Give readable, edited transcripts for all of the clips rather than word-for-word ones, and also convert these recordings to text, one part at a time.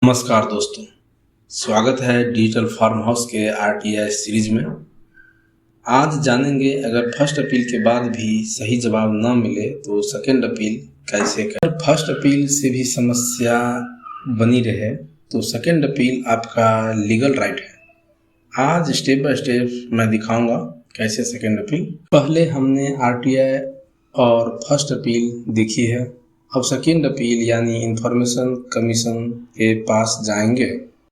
नमस्कार दोस्तों, स्वागत है डिजिटल फार्म हाउस के आरटीआई सीरीज में। आज जानेंगे अगर फर्स्ट अपील के बाद भी सही जवाब न मिले तो सेकंड अपील कैसे करें। फर्स्ट अपील से भी समस्या बनी रहे तो सेकंड अपील आपका लीगल राइट है। आज स्टेप बाय स्टेप मैं दिखाऊंगा कैसे सेकंड अपील। पहले हमने आरटीआई और फर्स्ट अपील देखी है, अब सेकेंड अपील यानी इंफॉर्मेशन कमीशन के पास जाएंगे।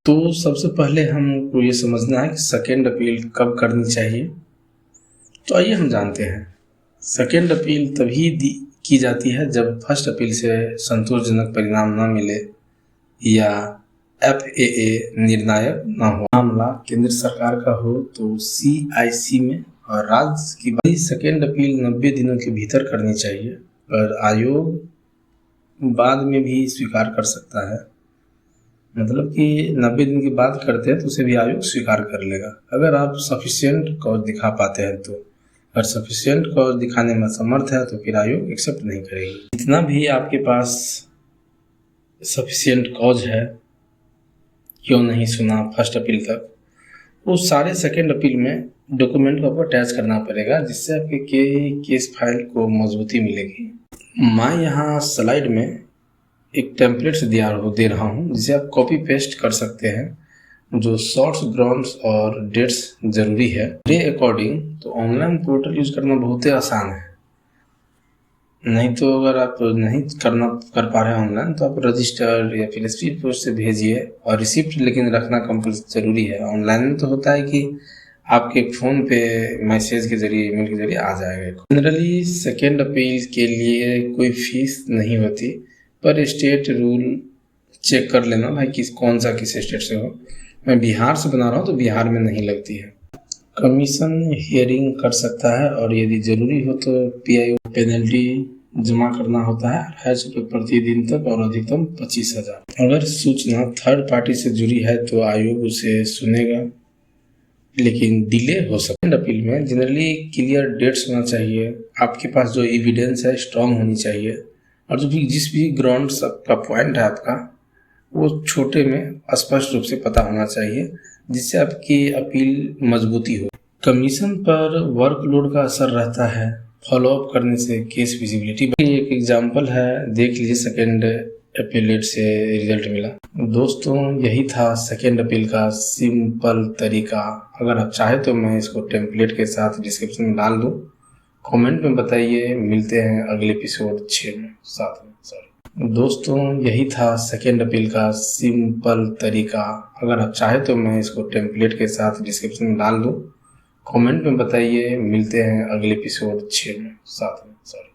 तो सबसे पहले हमको ये समझना है कि सेकेंड अपील कब करनी चाहिए। तो आइए हम जानते हैं। सेकेंड अपील तभी की जाती है जब फर्स्ट अपील से संतोषजनक परिणाम न मिले या FAA निर्णायक न हो। मामला केंद्र सरकार का हो तो CIC में और राज्य की सेकेंड अपील 90 दिनों के भीतर करनी चाहिए, पर आयोग बाद में भी स्वीकार कर सकता है। मतलब कि 90 दिन के बाद करते हैं तो उसे भी आयोग स्वीकार कर लेगा, अगर आप सफिशिएंट कॉज दिखा पाते हैं तो। अगर सफिशिएंट कॉज दिखाने में असमर्थ है तो फिर आयोग एक्सेप्ट नहीं करेगी। जितना भी आपके पास सफिशिएंट कॉज है, क्यों नहीं सुना फर्स्ट अपील तक, वो सारे सेकेंड अपील में डॉक्यूमेंट को आपको अटैच करना पड़ेगा, जिससे आपके केस फाइल को मजबूती मिलेगी। मैं यहाँ स्लाइड में एक टेम्पलेट दे रहा हूँ जिसे आप कॉपी पेस्ट कर सकते हैं, जो शॉर्ट्स ग्राउंड्स और डेट्स जरूरी है। मेरे अकॉर्डिंग तो ऑनलाइन पोर्टल यूज करना बहुत ही आसान है। नहीं तो अगर आप नहीं कर पा रहे हैं ऑनलाइन तो आप रजिस्टर या फिर स्पीड पोस्ट से भेजिए, और रिसिप्ट लेकिन रखना कंपल्सरी जरूरी है। ऑनलाइन में तो होता है कि आपके फ़ोन पे मैसेज के जरिए, ईमेल के जरिए आ जाएगा। जनरली सेकेंड अपील के लिए कोई फीस नहीं होती, पर स्टेट रूल चेक कर लेना भाई कौन सा किस स्टेट से हो। मैं बिहार से बना रहा हूँ तो बिहार में नहीं लगती है। कमीशन हियरिंग कर सकता है, और यदि ज़रूरी हो तो PIO पेनल्टी जमा करना होता है 250 रुपये प्रति दिन तक और अधिकतम 25,000। अगर सूचना थर्ड पार्टी से जुड़ी है तो आयोग उसे सुनेगा, लेकिन डिले हो सकता है। अपील में जनरली क्लियर डेट्स होना चाहिए, आपके पास जो एविडेंस है स्ट्रांग होनी चाहिए, और जिस भी ग्राउंड्स का पॉइंट है आपका, वो छोटे में स्पष्ट रूप से पता होना चाहिए, जिससे आपकी अपील मजबूती हो। कमीशन पर वर्कलोड का असर रहता है फॉलोअप करने से केस विजिबिलिटी। एक एग्जांपल है, देख लीजिए सेकेंड अपीलेट से रिजल्ट मिला। दोस्तों, यही था सेकेंड अपील का सिंपल तरीका। अगर आप चाहे तो मैं इसको टेम्पलेट के साथ डिस्क्रिप्शन में डाल दूँ, कमेंट में बताइए। मिलते हैं अगले एपिसोड 6 में, 7 में, सॉरी। दोस्तों, यही था सेकेंड अपील का सिंपल तरीका। अगर आप चाहे तो मैं इसको टेम्पलेट के साथ डिस्क्रिप्शन में डाल दूँ, कमेंट में बताइए। मिलते हैं अगले एपिसोड 6 में, 7 में, सॉरी।